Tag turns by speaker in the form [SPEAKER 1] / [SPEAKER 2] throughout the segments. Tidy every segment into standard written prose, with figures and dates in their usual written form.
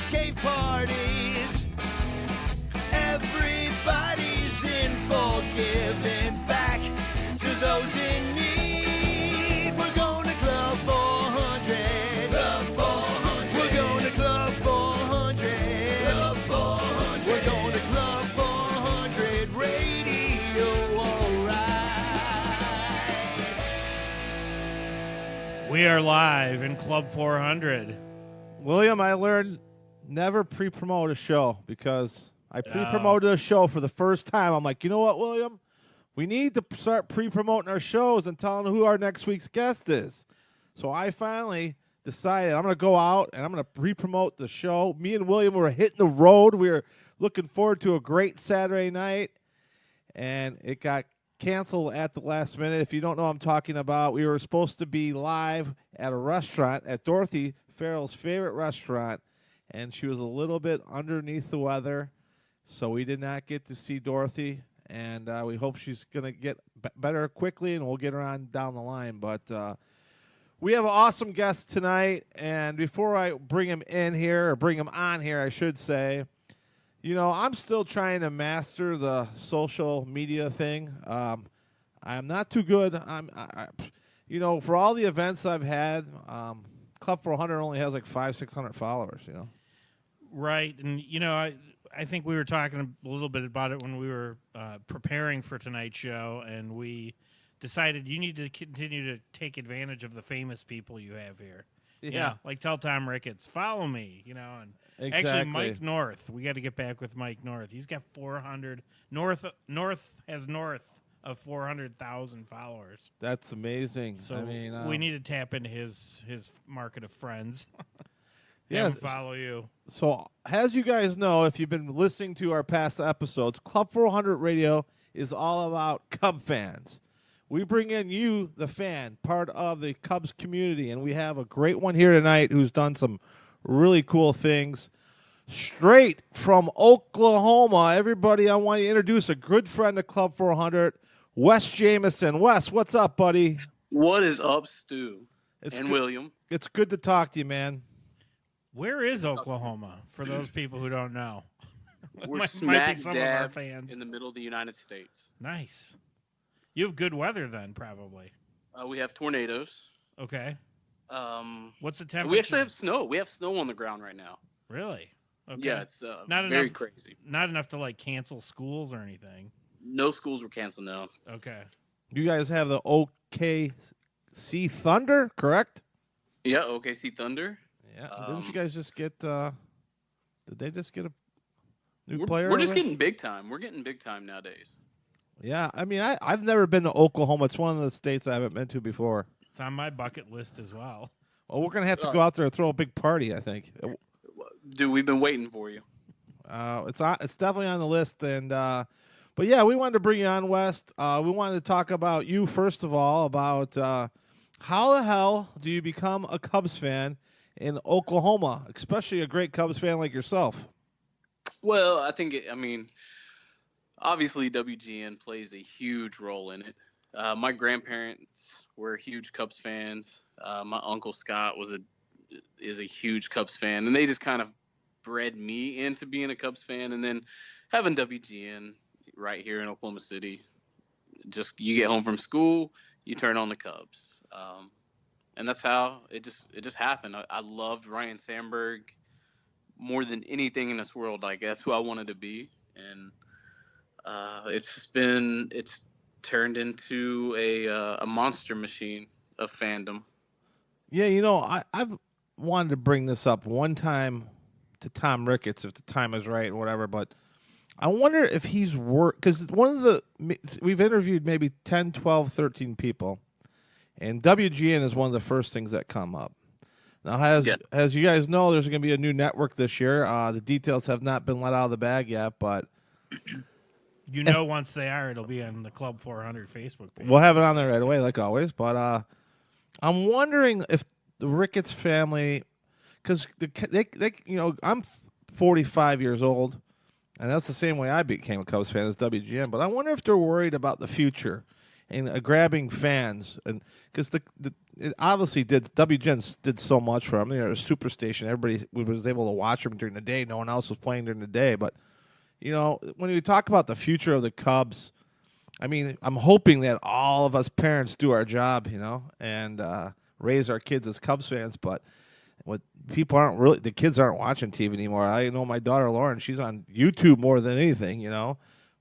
[SPEAKER 1] Cubs cave parties. Everybody's in for giving back to those in need. We're going to Club 400. Club 400. We're going to Club 400. Club 400. We're going to Club 400 Radio. All right.
[SPEAKER 2] We are live in Club 400.
[SPEAKER 3] William, I learned never pre-promote a show because I pre-promoted a show for the first time. I'm like, you know what, William? We need to start pre-promoting our shows and telling who our next week's guest is. So I finally decided I'm going to go out and I'm going to pre-promote the show. Me and William were hitting the road. We were looking forward to a great Saturday night, and it got canceled at the last minute. If you don't know what I'm talking about, we were supposed to be live at a restaurant, at Dorothy Farrell's favorite restaurant, and she was a little bit underneath the weather, so we did not get to see Dorothy, and we hope she's going to get better quickly, and we'll get her on down the line. But we have an awesome guest tonight, and before I bring him in here, or bring him on here, I should say, you know, I'm still trying to master the social media thing. I'm not too good. You know, for all the events I've had, Club 400 only has like 500-600 followers, you know.
[SPEAKER 2] Right, and you know, I think we were talking a little bit about it when we were preparing for tonight's show, and we decided you need to continue to take advantage of the famous people you have here.
[SPEAKER 3] Yeah.
[SPEAKER 2] You know, like tell Tom Ricketts, follow me, you know, and
[SPEAKER 3] Exactly.
[SPEAKER 2] actually Mike North. We got to get back with Mike North. He's got 400. North has north of 400,000 followers.
[SPEAKER 3] That's amazing.
[SPEAKER 2] So
[SPEAKER 3] I mean,
[SPEAKER 2] we need to tap into his market of friends.
[SPEAKER 3] Yeah,
[SPEAKER 2] And follow you.
[SPEAKER 3] So, as you guys know, if you've been listening to our past episodes, Club 400 Radio is all about Cub fans. We bring in you, the fan, part of the Cubs community, and we have a great one here tonight who's done some really cool things. Straight from Oklahoma, everybody, I want to introduce a good friend of Club 400, Wes Jameson. Wes, what's up, buddy?
[SPEAKER 4] What is up, Stu and
[SPEAKER 3] good.
[SPEAKER 4] William?
[SPEAKER 3] It's good to talk to you, man.
[SPEAKER 2] Where is Oklahoma, for those people who don't know?
[SPEAKER 4] We're
[SPEAKER 2] might be
[SPEAKER 4] smack
[SPEAKER 2] some of our
[SPEAKER 4] dab
[SPEAKER 2] fans.
[SPEAKER 4] in the middle of the United States.
[SPEAKER 2] Nice. You have good weather then, probably.
[SPEAKER 4] We have tornadoes.
[SPEAKER 2] Okay. What's the temperature?
[SPEAKER 4] We actually have snow. We have snow on the ground right now.
[SPEAKER 2] Really? Okay.
[SPEAKER 4] Yeah, it's
[SPEAKER 2] Not
[SPEAKER 4] very
[SPEAKER 2] enough-
[SPEAKER 4] crazy.
[SPEAKER 2] Not enough to, like, cancel schools or anything.
[SPEAKER 4] No schools were canceled now.
[SPEAKER 2] Okay.
[SPEAKER 3] You guys have the OKC Thunder, correct?
[SPEAKER 4] Yeah, OKC Thunder.
[SPEAKER 3] Yeah. Didn't you guys just get? Did they just get a new
[SPEAKER 4] We're
[SPEAKER 3] player?
[SPEAKER 4] just
[SPEAKER 3] over?
[SPEAKER 4] getting big time. We're getting big time nowadays.
[SPEAKER 3] Yeah, I mean, I've never been to Oklahoma. It's one of the states I haven't been to before.
[SPEAKER 2] It's on my bucket list as well.
[SPEAKER 3] Well, we're gonna have to go out there and throw a big party. I think.
[SPEAKER 4] Dude, we've been waiting for you.
[SPEAKER 3] It's definitely on the list, and but yeah, we wanted to bring you on, West. We wanted to talk about you first of all, about how the hell do you become a Cubs fan in Oklahoma, especially a great Cubs fan like yourself?
[SPEAKER 4] Well, I mean, obviously WGN plays a huge role in it. My grandparents were huge Cubs fans. My uncle Scott is a huge Cubs fan, and they just kind of bred me into being a Cubs fan. And then having WGN right here in Oklahoma City, just you get home from school, you turn on the Cubs, and that's how it just happened. I loved Ryan Sandberg more than anything in this world. Like, that's who I wanted to be, and it's turned into a monster machine of fandom.
[SPEAKER 3] Yeah, you know, I've wanted to bring this up one time to Tom Ricketts if the time is right or whatever, but I wonder if he's because we've interviewed maybe 10, 12, 13 people, and WGN is one of the first things that come up. Now, as you guys know, there's going to be a new network this year. The details have not been let out of the bag yet, but
[SPEAKER 2] You know, once they are, it'll be on the Club 400 Facebook page.
[SPEAKER 3] we'll have it on there right away, like always. But I'm wondering if the Ricketts family, because they, you know, I'm 45 years old, and that's the same way I became a Cubs fan as WGN. But I wonder if they're worried about the future, and grabbing fans, and because it obviously WGN did so much for them. They're a super station. Everybody was able to watch them during the day. No one else was playing during the day. But when you talk about the future of the Cubs, I mean, I'm hoping that all of us parents do our job, and raise our kids as Cubs fans. But what people the kids aren't watching TV anymore. I know my daughter Lauren, she's on YouTube more than anything,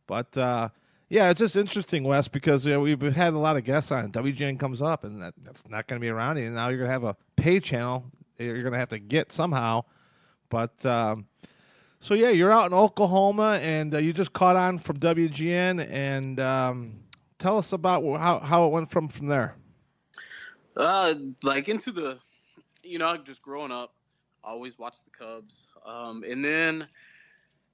[SPEAKER 3] But yeah, it's just interesting, Wes, because we've had a lot of guests on. WGN comes up, and that's not going to be around. And now you're going to have a pay channel you're going to have to get somehow. But so yeah, you're out in Oklahoma, and you just caught on from WGN, and tell us about how it went from there.
[SPEAKER 4] Like into the, just growing up, I always watched the Cubs, and then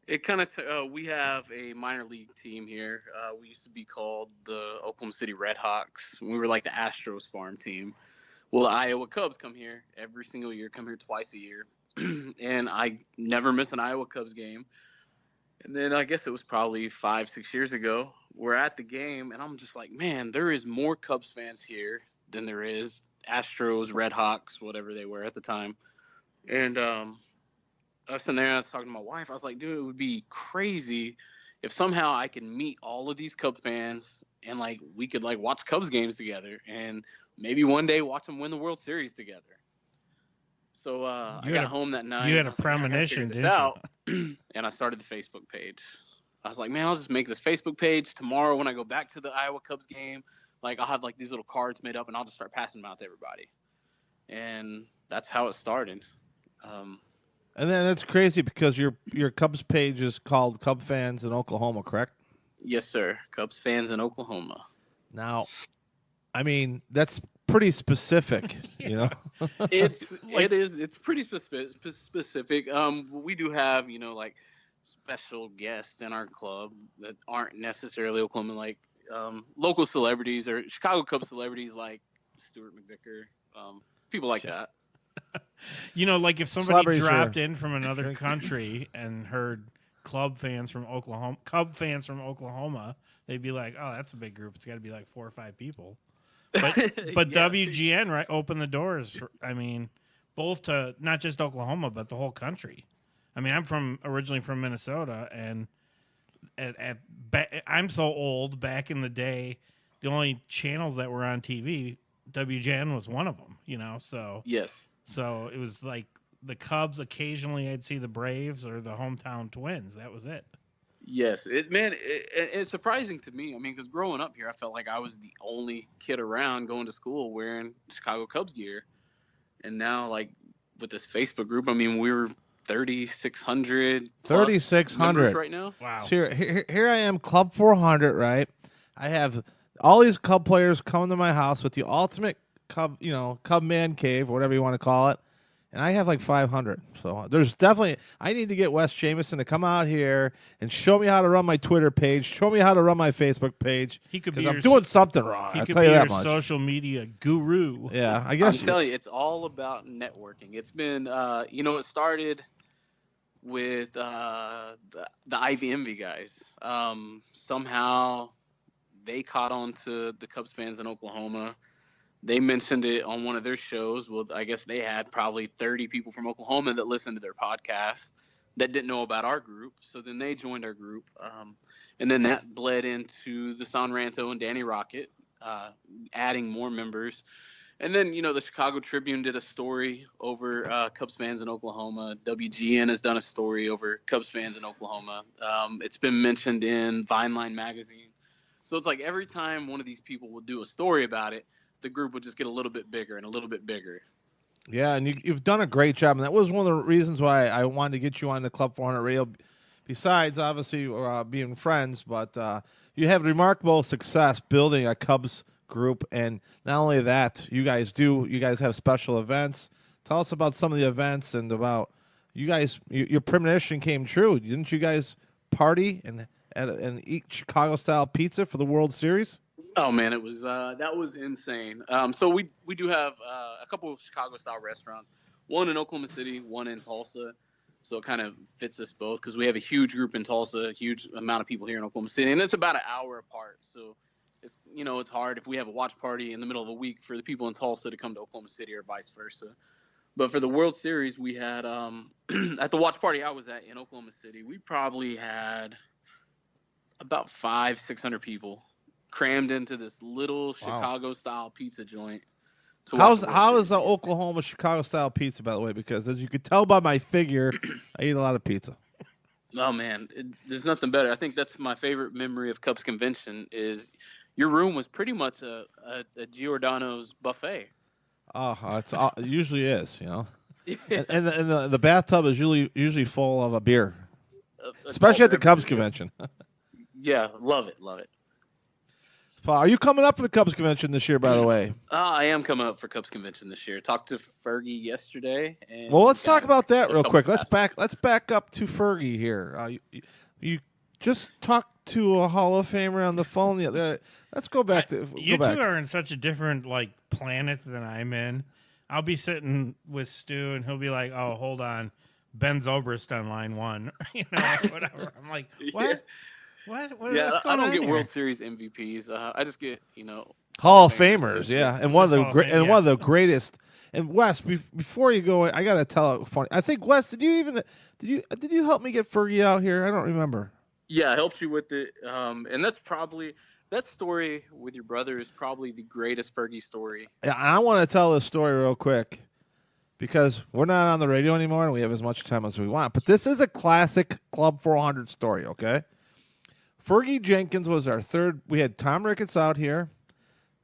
[SPEAKER 4] it kind of we have a minor league team here. We used to be called the Oklahoma City Red Hawks. We were like the Astros farm team. Well, the Iowa Cubs come here every single year, come here twice a year. And I never miss an Iowa Cubs game. And then I guess it was probably 5-6 years ago. We're at the game, and I'm just like, man, there is more Cubs fans here than there is Astros, Red Hawks, whatever they were at the time. And I was sitting there and I was talking to my wife. I was like, dude, it would be crazy if somehow I can meet all of these Cubs fans and like we could like watch Cubs games together and maybe one day watch them win the World Series together. So I got home that night.
[SPEAKER 2] You had a premonition, didn't you?
[SPEAKER 4] And I started the Facebook page. I was like, man, I'll just make this Facebook page tomorrow when I go back to the Iowa Cubs game. Like I'll have like these little cards made up and I'll just start passing them out to everybody. And that's how it started.
[SPEAKER 3] And then that's crazy because your Cubs page is called Cub Fans in Oklahoma, correct?
[SPEAKER 4] Yes, sir. Cubs Fans in Oklahoma.
[SPEAKER 3] Now, I mean, that's pretty specific,
[SPEAKER 4] It's pretty specific. We do have, like special guests in our club that aren't necessarily Oklahoma, like local celebrities or Chicago Cubs celebrities like Stuart McVicker, people like that.
[SPEAKER 2] Like if somebody dropped in from another country and heard Cub fans from Oklahoma, they'd be like, "Oh, that's a big group. It's got to be like 4 or 5 people." But yeah. WGN opened the doors. Both to not just Oklahoma but the whole country. I'm originally from Minnesota, and I'm so old. Back in the day, the only channels that were on TV, WGN was one of them. So
[SPEAKER 4] yes.
[SPEAKER 2] So it was like the Cubs. Occasionally, I'd see the Braves or the hometown Twins. That was it.
[SPEAKER 4] Yes, it's surprising to me. Because growing up here, I felt like I was the only kid around going to school wearing Chicago Cubs gear, and now like with this Facebook group, we're 3,600 right now.
[SPEAKER 3] Wow. So here I am, Club 400. Right, I have all these Cub players coming to my house with the ultimate Cub, Cub man cave, whatever you want to call it. And I have like 500. So there's definitely, I need to get Wes Jameson to come out here and show me how to run my Twitter page, show me how to run my Facebook page.
[SPEAKER 2] He could be
[SPEAKER 3] I'm doing something wrong.
[SPEAKER 2] He
[SPEAKER 3] I'll
[SPEAKER 2] could
[SPEAKER 3] tell
[SPEAKER 2] be
[SPEAKER 3] you that
[SPEAKER 2] your
[SPEAKER 3] much.
[SPEAKER 2] Social media guru.
[SPEAKER 3] Yeah, I guess.
[SPEAKER 4] I'm telling you, it's all about networking. It's been, it started with the IVMV guys. Somehow they caught on to the Cubs fans in Oklahoma. They mentioned it on one of their shows. Well, I guess they had probably 30 people from Oklahoma that listened to their podcast that didn't know about our group. So then they joined our group. And then that bled into the San Ranto and Danny Rocket, adding more members. And then, the Chicago Tribune did a story over Cubs fans in Oklahoma. WGN has done a story over Cubs fans in Oklahoma. It's been mentioned in Vineline magazine. So it's like every time one of these people will do a story about it, the group would just get a little bit bigger and a little bit bigger.
[SPEAKER 3] Yeah, and you've done a great job. And that was one of the reasons why I wanted to get you on the Club 400 radio, besides obviously being friends. But you have remarkable success building a Cubs group. And not only that, you guys have special events. Tell us about some of the events and about you guys. Your premonition came true. Didn't you guys party and eat Chicago-style pizza for the World Series?
[SPEAKER 4] Oh man, it was that was insane. So we do have a couple of Chicago-style restaurants, one in Oklahoma City, one in Tulsa. So it kind of fits us both because we have a huge group in Tulsa, a huge amount of people here in Oklahoma City, and it's about an hour apart. So it's it's hard if we have a watch party in the middle of the week for the people in Tulsa to come to Oklahoma City or vice versa. But for the World Series, we had at the watch party I was at in Oklahoma City, we probably had about 500-600 people crammed into this little Chicago style pizza joint.
[SPEAKER 3] How is the Oklahoma Chicago style pizza, by the way? Because as you could tell by my figure, I eat a lot of pizza.
[SPEAKER 4] Oh man, there's nothing better. I think that's my favorite memory of Cubs convention is your room was pretty much a Giordano's buffet.
[SPEAKER 3] Oh, it usually is, and the bathtub is usually full of a beer, especially at the Cubs convention.
[SPEAKER 4] Yeah, love it.
[SPEAKER 3] Paul, are you coming up for the Cubs convention this year, by the way?
[SPEAKER 4] I am coming up for Cubs convention this year. Talked to Fergie yesterday. And
[SPEAKER 3] well, let's talk about that real quick. Let's back up to Fergie here. You just talked to a Hall of Famer on the phone. Let's go back to
[SPEAKER 2] you two are in such a different planet than I'm in. I'll be sitting with Stu, and he'll be like, "Oh, hold on, Ben Zobrist on line 1," whatever. I'm like, "What?
[SPEAKER 4] Yeah.
[SPEAKER 2] What?
[SPEAKER 4] Yeah,
[SPEAKER 2] what's going
[SPEAKER 4] I don't
[SPEAKER 2] on
[SPEAKER 4] get
[SPEAKER 2] here?
[SPEAKER 4] World Series MVPs. I just get
[SPEAKER 3] Hall of Famers, yeah, and one of the one of the
[SPEAKER 2] yeah.
[SPEAKER 3] greatest. And Wes, before you go, I gotta tell a funny. I think Wes, did you help me get Fergie out here? I don't remember.
[SPEAKER 4] Yeah, I helped you with it, and that's probably that story with your brother is probably the greatest Fergie story.
[SPEAKER 3] Yeah, I want to tell this story real quick because we're not on the radio anymore and we have as much time as we want. But this is a classic Club 400 story. Okay. Fergie Jenkins was our third. We had Tom Ricketts out here,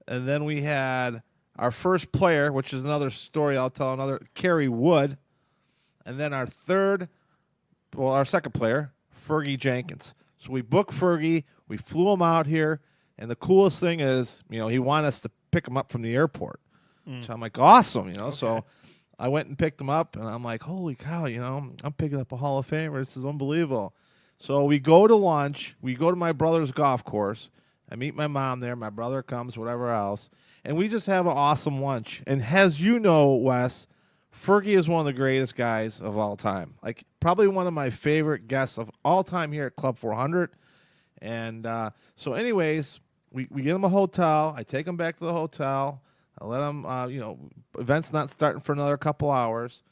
[SPEAKER 3] and then we had our first player, which is another story I'll tell, Kerry Wood, and then our second player, Fergie Jenkins. So we booked Fergie, we flew him out here, and the coolest thing is, he wanted us to pick him up from the airport. So I'm like, awesome,
[SPEAKER 2] Okay.
[SPEAKER 3] So I went and picked him up, and I'm like, holy cow, I'm picking up a Hall of Famer. This is unbelievable. So we go to lunch. We go to my brother's golf course. I meet my mom there. My brother comes, whatever else. And we just have an awesome lunch. And as you know, Wes, Fergie is one of the greatest guys of all time. Probably one of my favorite guests of all time here at Club 400. And so anyways, we get him a hotel. I take him back to the hotel. I let him, event's not starting for another couple hours.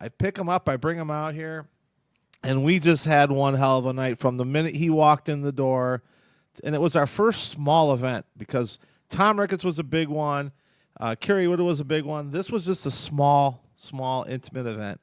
[SPEAKER 3] I pick him up. I bring him out here. And we just had one hell of a night from the minute he walked in the door. And it was our first small event because Tom Ricketts was a big one. Kerry Wood was a big one. This was just a small, intimate event.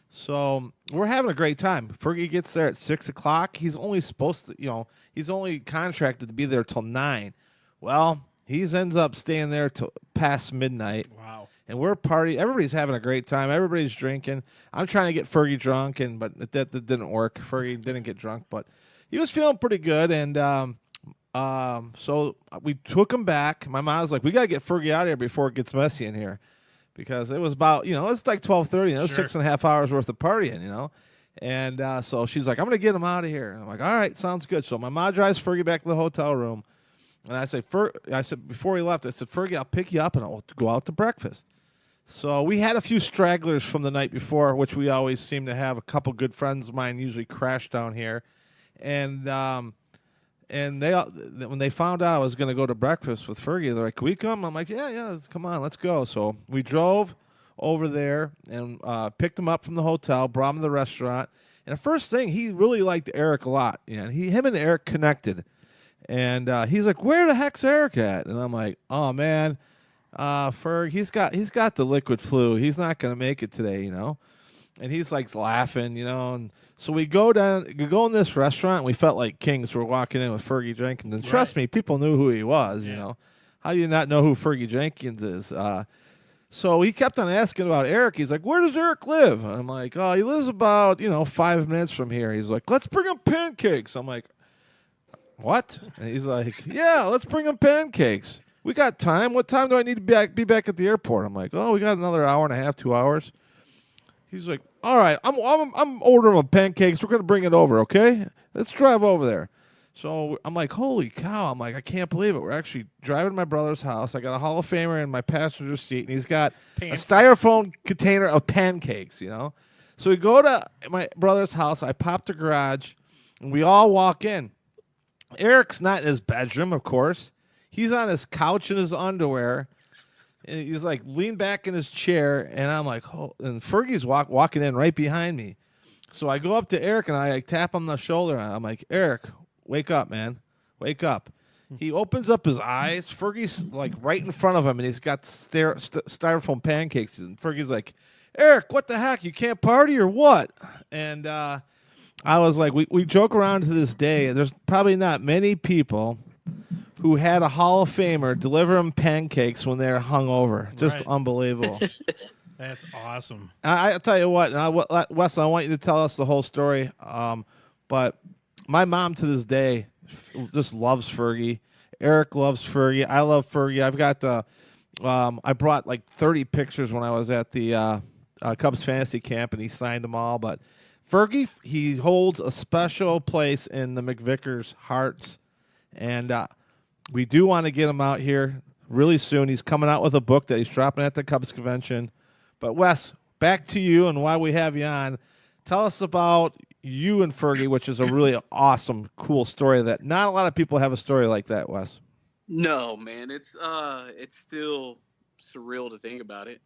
[SPEAKER 3] So we're having a great time. Fergie gets there at 6 o'clock. He's only supposed to, he's only contracted to be there till 9. Well, he ends up staying there till past midnight.
[SPEAKER 2] Wow.
[SPEAKER 3] And we're partying. Everybody's having a great time. Everybody's drinking. I'm trying to get Fergie drunk, but that didn't work. Fergie didn't get drunk, but he was feeling pretty good. And so we took him back. My mom's like, we got to get Fergie out of here before it gets messy in here. Because it was about, it's like 12:30. It was
[SPEAKER 2] Sure.
[SPEAKER 3] 6.5 hours worth of partying, And so she's like, I'm going to get him out of here. And I'm like, all right, sounds good. So my mom drives Fergie back to the hotel room. And I said, before he left, I said, Fergie, I'll pick you up and I'll go out to breakfast. So we had a few stragglers from the night before, which we always seem to have. A couple good friends of mine usually crash down here. And they when they found out I was going to go to breakfast with Fergie, they're like, can we come? I'm like, yeah, come on, let's go. So we drove over there and picked him up from the hotel, brought him to the restaurant. And the first thing, he really liked Eric a lot. Him and Eric connected. And he's like, where the heck's Eric at? And I'm like, oh, man. Ferg, he's got the liquid flu. He's not going to make it today, And he's like laughing, And so we go in this restaurant. And we felt like kings. We're walking in with Fergie Jenkins, and trust me, people knew who he was. How do you not know who Fergie Jenkins is? So he kept on asking about Eric. He's like, where does Eric live? And I'm like, oh, he lives about 5 minutes from here. He's like, let's bring him pancakes. I'm like, what? And he's like, yeah, let's bring him pancakes. We got time. What time do I need to be back at the airport? I'm like, oh, we got another hour and a half, 2 hours. He's like, all right, I'm ordering them pancakes. We're going to bring it over, okay? Let's drive over there. So I'm like, holy cow. I'm like, I can't believe it. We're actually driving to my brother's house. I got a Hall of Famer in my passenger seat, and he's got a styrofoam container of pancakes, So we go to my brother's house. I pop the garage, and we all walk in. Eric's not in his bedroom, of course. He's on his couch in his underwear. And he's like leaned back in his chair, and I'm like, oh, and Fergie's walking in right behind me. So I go up to Eric and I like, tap him on the shoulder. And I'm like, Eric, wake up, man, wake up. He opens up his eyes. Fergie's like right in front of him, and he's got styrofoam pancakes. And Fergie's like, Eric, what the heck? You can't party or what? And I was like, we joke around to this day. There's probably not many people who had a Hall of Famer deliver them pancakes when they're hungover. Just
[SPEAKER 2] Right.
[SPEAKER 3] Unbelievable.
[SPEAKER 2] That's awesome.
[SPEAKER 3] I'll tell you what, Wes, I want you to tell us the whole story. But my mom to this day just loves Fergie. Eric loves Fergie. I love Fergie. I've got I brought like 30 pictures when I was at the Cubs fantasy camp, and he signed them all. But Fergie, he holds a special place in the McVickers' hearts, and we do want to get him out here really soon. He's coming out with a book that he's dropping at the Cubs convention. But Wes, back to you, and why we have you on. Tell us about you and Fergie, which is a really awesome, cool story that not a lot of people have a story like that, Wes.
[SPEAKER 4] No, man, it's still surreal to think about it.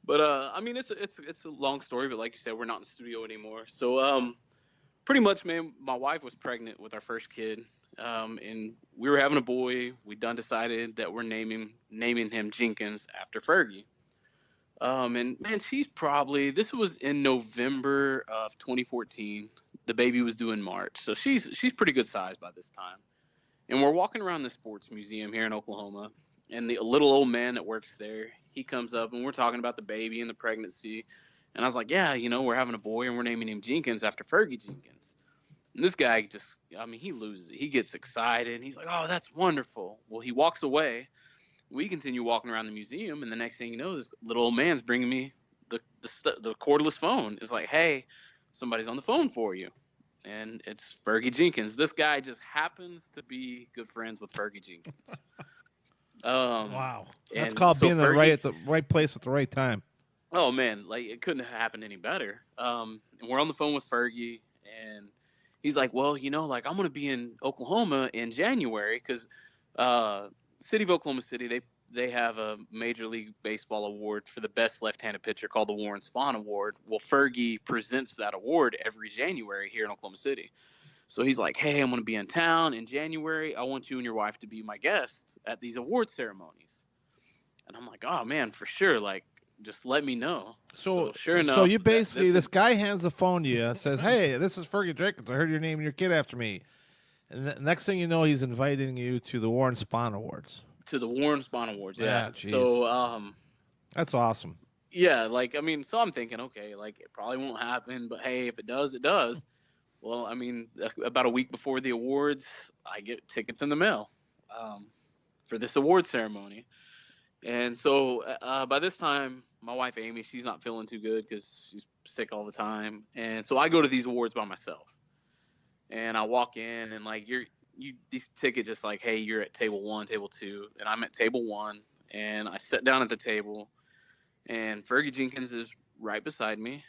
[SPEAKER 4] But I mean, it's a long story, but like you said, we're not in the studio anymore. So pretty much, man, my wife was pregnant with our first kid, and we were having a boy. We done decided that we're naming him Jenkins after Fergie. And man, this was in November of 2014. The baby was due in March. So she's pretty good size by this time. And we're walking around the sports museum here in Oklahoma, and the little old man that works there, he comes up and we're talking about the baby and the pregnancy. And I was like, yeah, we're having a boy and we're naming him Jenkins after Fergie Jenkins. And this guy he loses it. He gets excited and he's like, oh, that's wonderful. Well, he walks away. We continue walking around the museum, and the next thing you know, this little old man's bringing me the cordless phone. It's like, hey, somebody's on the phone for you, and it's Fergie Jenkins. This guy just happens to be good friends with Fergie Jenkins.
[SPEAKER 2] Wow,
[SPEAKER 3] that's called being at the right place at the right time.
[SPEAKER 4] Oh man, like it couldn't have happened any better. And we're on the phone with Fergie, and he's like, well, like I'm gonna be in Oklahoma in January because. City of Oklahoma City, they have a Major League Baseball award for the best left-handed pitcher called the Warren Spahn Award. Well, Fergie presents that award every January here in Oklahoma City. So he's like, hey, I'm going to be in town in January. I want you and your wife to be my guest at these award ceremonies. And I'm like, oh, man, for sure. Like, just let me know. So sure enough.
[SPEAKER 3] So you basically, this guy hands the phone to you, says, hey, this is Fergie Jenkins. I heard your name and your kid after me. And the next thing you know, he's inviting you to the Warren Spahn Awards.
[SPEAKER 4] To the Warren Spahn Awards, yeah.
[SPEAKER 3] So, that's awesome.
[SPEAKER 4] Yeah, like, I mean, so I'm thinking, okay, like, it probably won't happen, but hey, if it does, it does. Well, I mean, about a week before the awards, I get tickets in the mail for this award ceremony. And so by this time, my wife, Amy, she's not feeling too good because she's sick all the time. And so I go to these awards by myself. And I walk in, and like these tickets just like, hey, you're at table 1, table 2, and I'm at table 1, and I sit down at the table, and Fergie Jenkins is right beside me,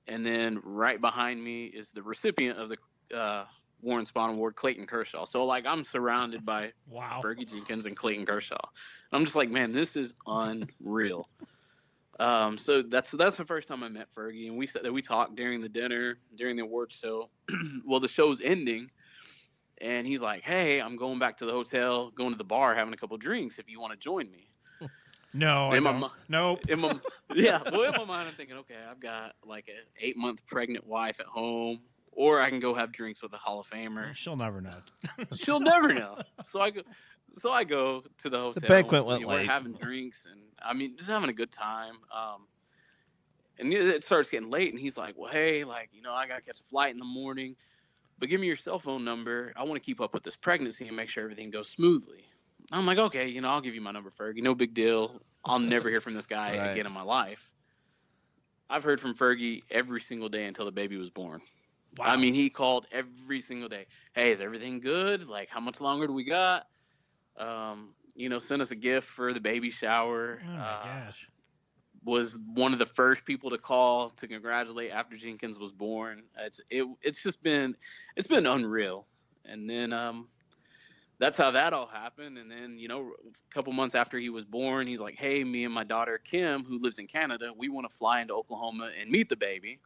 [SPEAKER 4] and then right behind me is the recipient of the Warren Spahn Award, Clayton Kershaw. So like I'm surrounded by Fergie Jenkins and Clayton Kershaw. I'm just like, man, this is unreal. So that's the first time I met Fergie, and we talked during the dinner, during the award show. Well, the show's ending, and he's like, hey, I'm going back to the hotel, going to the bar, having a couple drinks if you want to join me.
[SPEAKER 2] No, I don't. Nope.
[SPEAKER 4] Yeah, well, in my mind, I'm thinking, okay, I've got like an 8-month pregnant wife at home, or I can go have drinks with a Hall of Famer.
[SPEAKER 2] She'll never know.
[SPEAKER 4] She'll never know. So I go to the hotel.
[SPEAKER 3] The banquet went late.
[SPEAKER 4] We're having drinks, and I mean, just having a good time. And it starts getting late, and he's like, well, hey, like, I got to catch a flight in the morning, but give me your cell phone number. I want to keep up with this pregnancy and make sure everything goes smoothly. I'm like, okay, I'll give you my number, Fergie. No big deal. I'll never hear from this guy again in my life. I've heard from Fergie every single day until the baby was born. Wow. I mean, he called every single day. Hey, is everything good? Like, how much longer do we got? Sent us a gift for the baby shower.
[SPEAKER 2] Oh my gosh.
[SPEAKER 4] Was one of the first people to call to congratulate after Jenkins was born. It's been unreal. And then that's how that all happened. And then, you know, a couple months after he was born, he's like, hey, me and my daughter Kim, who lives in Canada, we want to fly into Oklahoma and meet the baby.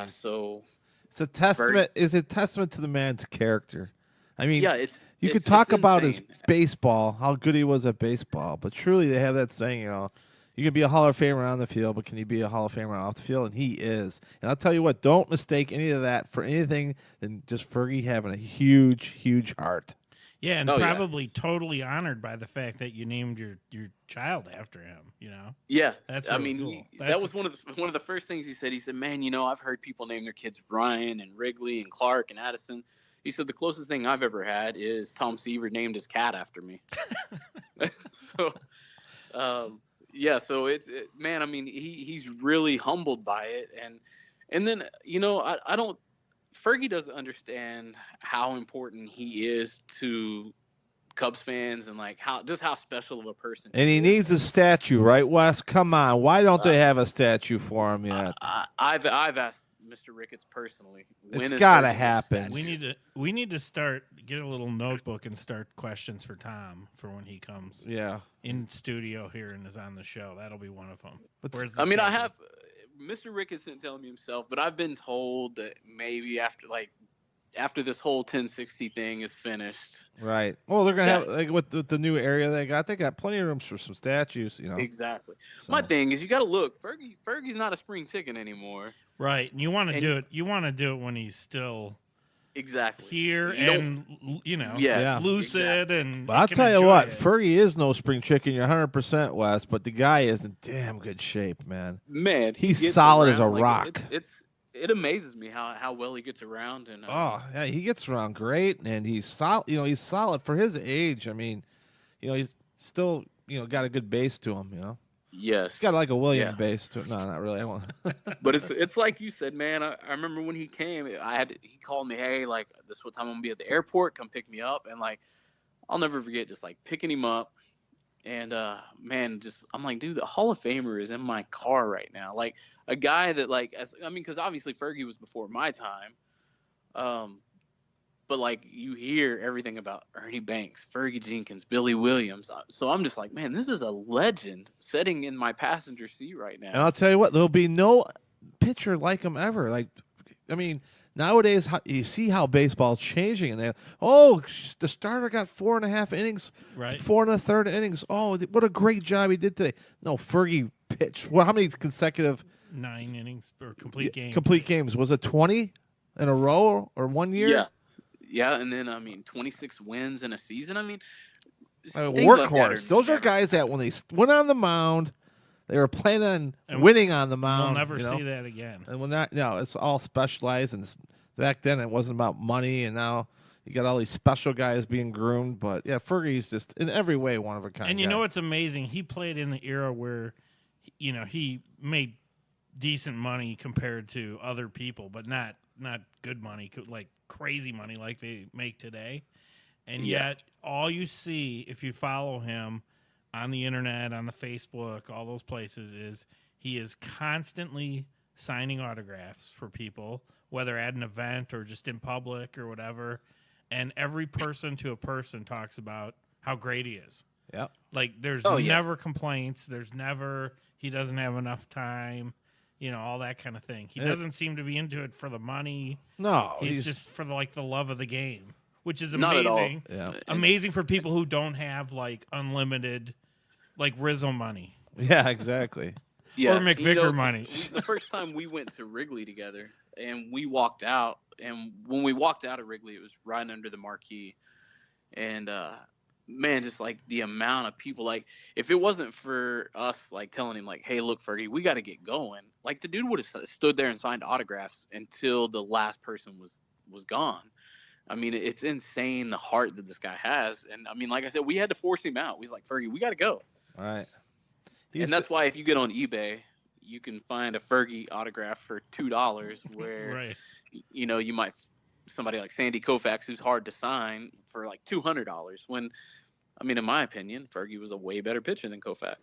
[SPEAKER 4] So
[SPEAKER 3] it's a testament. Is a testament to the man's character. I mean,
[SPEAKER 4] yeah,
[SPEAKER 3] you could talk about
[SPEAKER 4] insane.
[SPEAKER 3] his baseball, how good he was at baseball, but truly they have that saying, you know, you can be a Hall of Famer on the field, but can you be a Hall of Famer off the field? And he is. And I'll tell you what, don't mistake any of that for anything than just Fergie having a huge, huge heart.
[SPEAKER 2] Yeah, and probably totally honored by the fact that you named your child after him. You know.
[SPEAKER 4] Yeah,
[SPEAKER 2] that's
[SPEAKER 4] really
[SPEAKER 2] I mean,
[SPEAKER 4] cool. That was one of the first things he said. He said, "Man, you know, I've heard people name their kids Ryan and Wrigley and Clark and Addison." He said the closest thing I've ever had is Tom Seaver named his cat after me. So, yeah. So man. I mean, he's really humbled by it, and then you know, I don't. Fergie doesn't understand how important he is to Cubs fans and like how special of a person.
[SPEAKER 3] And he needs a statue, right, Wes? Come on, why don't they have a statue for him yet?
[SPEAKER 4] I've asked Mr. Ricketts personally.
[SPEAKER 3] It's got to happen.
[SPEAKER 2] We need to get a little notebook and start questions for Tom for when he comes.
[SPEAKER 3] Yeah, in
[SPEAKER 2] studio here and is on the show. That'll be one of them.
[SPEAKER 4] I mean, I have. Mr. Ricketts didn't tell me himself, but I've been told that maybe after this whole 1060 thing is finished.
[SPEAKER 3] Right. Well, they're gonna have like with the new area they got plenty of rooms for some statues. You know.
[SPEAKER 4] Exactly. So. My thing is, you got to look. Fergie's not a spring chicken anymore.
[SPEAKER 2] Right. And you want to do it. You want to do it when he's still.
[SPEAKER 4] Exactly.
[SPEAKER 2] Here lucid
[SPEAKER 4] exactly.
[SPEAKER 2] and.
[SPEAKER 3] But I'll tell you what, Fergie is no spring chicken. You're 100% Wes, but the guy is in damn good shape, man.
[SPEAKER 4] Man,
[SPEAKER 3] he's solid as a rock.
[SPEAKER 4] It amazes me how well he gets around and.
[SPEAKER 3] Yeah, he gets around great, and he's solid. You know, he's solid for his age. I mean, you know, he's still got a good base to him. You know.
[SPEAKER 4] Yes.
[SPEAKER 3] He's got like a Williams base to it. No, not really. I won't.
[SPEAKER 4] But it's like you said, man. I remember when he came, he called me, hey, like this is what time I'm gonna be at the airport. Come pick me up, and like I'll never forget just like picking him up, and man, just I'm like, dude, the Hall of Famer is in my car right now. Like a guy that because obviously Fergie was before my time, but like you hear everything about Ernie Banks, Fergie Jenkins, Billy Williams. So I'm just like, man, this is a legend sitting in my passenger seat right now.
[SPEAKER 3] And I'll tell you what, there'll be no pitcher like him ever. Like, I mean, nowadays you see how baseball's changing, and the starter got 4.5 innings,
[SPEAKER 2] right?
[SPEAKER 3] 4 1/3 innings. Oh, what a great job he did today. No, Fergie pitched. Well, how many consecutive?
[SPEAKER 2] 9 innings or complete games.
[SPEAKER 3] Complete games. Was it 20 in a row or 1 year?
[SPEAKER 4] Yeah. Yeah, and then 26 wins in a season. I mean,
[SPEAKER 3] workhorse.
[SPEAKER 4] Like
[SPEAKER 3] those are guys that when they went on the mound, they were planning on winning on the mound.
[SPEAKER 2] We'll never see that again.
[SPEAKER 3] And when it's all specialized. And back then, it wasn't about money, and now you got all these special guys being groomed. But yeah, Fergie's just in every way one of a kind.
[SPEAKER 2] And you know what's amazing? He played in the era where, he made decent money compared to other people, but not good money, like crazy money like they make today. And yet all you see if you follow him on the internet, on the Facebook, all those places, is he is constantly signing autographs for people, whether at an event or just in public or whatever. And every person to a person talks about how great he is.
[SPEAKER 3] Yeah.
[SPEAKER 2] Like there's never complaints. There's never, he doesn't have enough time. All that kind of thing. He doesn't seem to be into it for the money.
[SPEAKER 3] No,
[SPEAKER 2] he's just for the love of the game, which is
[SPEAKER 4] not
[SPEAKER 2] amazing.
[SPEAKER 4] At all.
[SPEAKER 3] Yeah.
[SPEAKER 2] Amazing for people who don't have like unlimited, like Rizzo money.
[SPEAKER 3] Yeah, exactly.
[SPEAKER 4] Yeah,
[SPEAKER 2] or McVicker money.
[SPEAKER 4] The first time we went to Wrigley together, and we walked out, and when we walked out of Wrigley, it was right under the marquee, and man, just like the amount of people, like if it wasn't for us like telling him like, hey, look, Fergie, we got to get going, like the dude would have stood there and signed autographs until the last person was gone. I mean, it's insane the heart that this guy has. And I mean, like I said, we had to force him out. He's like, Fergie, we got to go.
[SPEAKER 3] All right.
[SPEAKER 4] And that's why if you get on eBay, you can find a Fergie autograph for $2 where
[SPEAKER 2] right.
[SPEAKER 4] You might somebody like Sandy Koufax, who's hard to sign, for like $200, when I mean, in my opinion, Fergie was a way better pitcher than Koufax.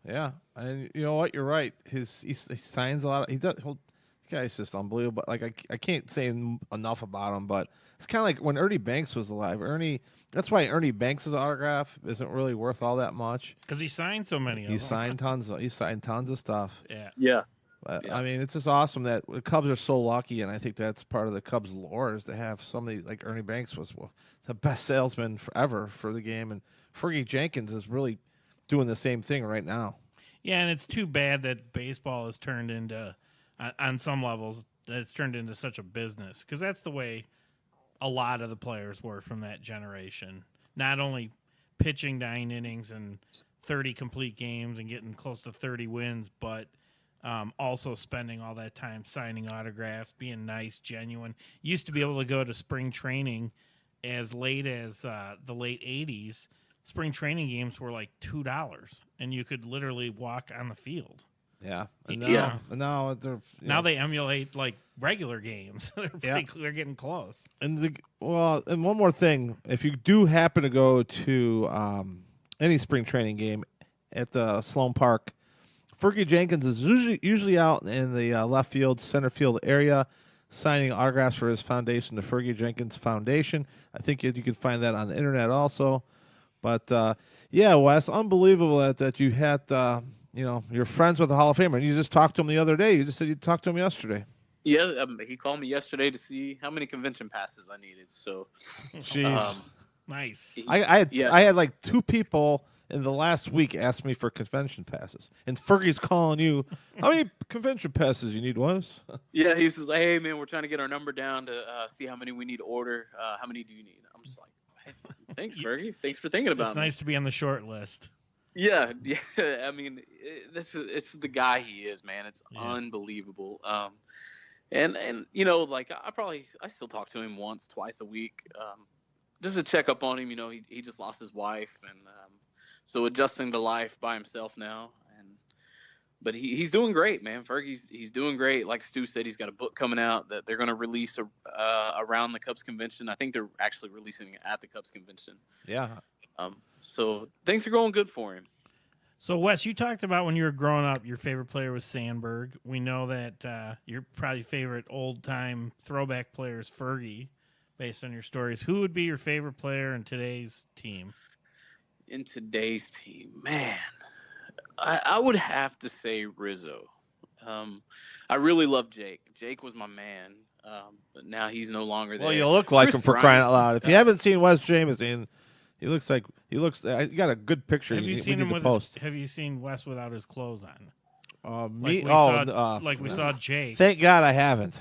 [SPEAKER 3] Yeah, and you know what? You're right. He signs a lot. He guy's just unbelievable. Like I can't say enough about him, but it's kind of like when Ernie Banks was alive. That's why Ernie Banks' autograph isn't really worth all that much.
[SPEAKER 2] Because he signed so many of them.
[SPEAKER 3] He signed tons of stuff.
[SPEAKER 2] Yeah.
[SPEAKER 4] Yeah.
[SPEAKER 3] But,
[SPEAKER 4] Yeah.
[SPEAKER 3] I mean, it's just awesome that the Cubs are so lucky, and I think that's part of the Cubs' lore is to have somebody like Ernie Banks was the best salesman ever for the game, and Fergie Jenkins is really doing the same thing right now.
[SPEAKER 2] Yeah, and it's too bad that baseball has turned into, on some levels, that it's turned into such a business, because that's the way a lot of the players were from that generation. Not only pitching 9 innings and 30 complete games and getting close to 30 wins, but also spending all that time signing autographs, being nice, genuine. Used to be able to go to spring training as late as the late 80s. Spring training games were like $2, and you could literally walk on the field.
[SPEAKER 3] Yeah,
[SPEAKER 2] Yeah.
[SPEAKER 3] And now they're
[SPEAKER 2] Now they emulate like regular games. They're getting close.
[SPEAKER 3] And one more thing, if you do happen to go to any spring training game at the Sloan Park, Fergie Jenkins is usually out in the left field, center field area, signing autographs for his foundation, the Fergie Jenkins Foundation. I think you can find that on the internet also. But yeah, Wes, unbelievable that you had you're friends with the Hall of Famer, and you just talked to him the other day. You just said you talked to him yesterday.
[SPEAKER 4] Yeah, he called me yesterday to see how many convention passes I needed. So,
[SPEAKER 3] Jeez.
[SPEAKER 2] Nice.
[SPEAKER 3] I had like 2 people in the last week ask me for convention passes, and Fergie's calling you. How many convention passes you need, Wes?
[SPEAKER 4] Yeah, he was like, "Hey, man, we're trying to get our number down to see how many we need to order. How many do you need?" I'm just like, hey, "Thanks, Fergie. Thanks for thinking about
[SPEAKER 2] It's
[SPEAKER 4] me."
[SPEAKER 2] nice to be on the short list.
[SPEAKER 4] Yeah. I mean, it's the guy he is, man. It's unbelievable. And like I still talk to him once, twice a week, just to check up on him. He just lost his wife, and so adjusting to life by himself now. But he's doing great, man. Fergie's doing great. Like Stu said, he's got a book coming out that they're going to release around the Cubs convention. I think they're actually releasing it at the Cubs convention.
[SPEAKER 3] Yeah.
[SPEAKER 4] So things are going good for him.
[SPEAKER 2] So, Wes, you talked about when you were growing up, your favorite player was Sandberg. We know that your probably favorite old-time throwback player is Fergie, based on your stories. Who would be your favorite player in today's team?
[SPEAKER 4] In today's team, man, I would have to say Rizzo. I really love Jake. Jake was my man, but now he's no longer there.
[SPEAKER 3] Well, you look like
[SPEAKER 4] Chris
[SPEAKER 3] him for
[SPEAKER 4] Bryant,
[SPEAKER 3] crying out loud. If you haven't seen Wes Jameson, he looks. You got a good picture.
[SPEAKER 2] Have you seen him with
[SPEAKER 3] post?
[SPEAKER 2] have you seen Wes without his clothes on?
[SPEAKER 3] Me?
[SPEAKER 2] Like we saw Jake.
[SPEAKER 3] Thank God I haven't.